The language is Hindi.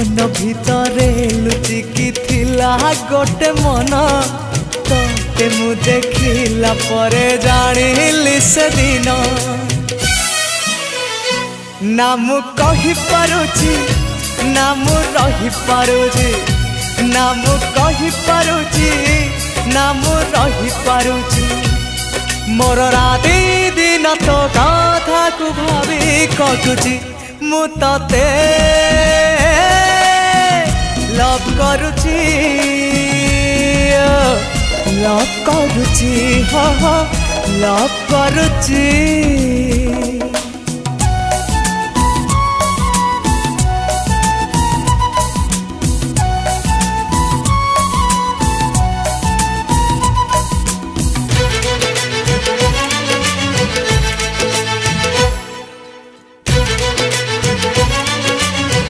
मन भितरे लुचिकी थिला गोटे मन ते मु देखिला परे जानिली से दिन ना मु कहि पारुची ना मु रही पारुची ना मु कहि पारुची ना मु रही पारुची मोर राति दिन तो कथा को भावी कटुची मु तते लव करुची लव करुची लव करुची।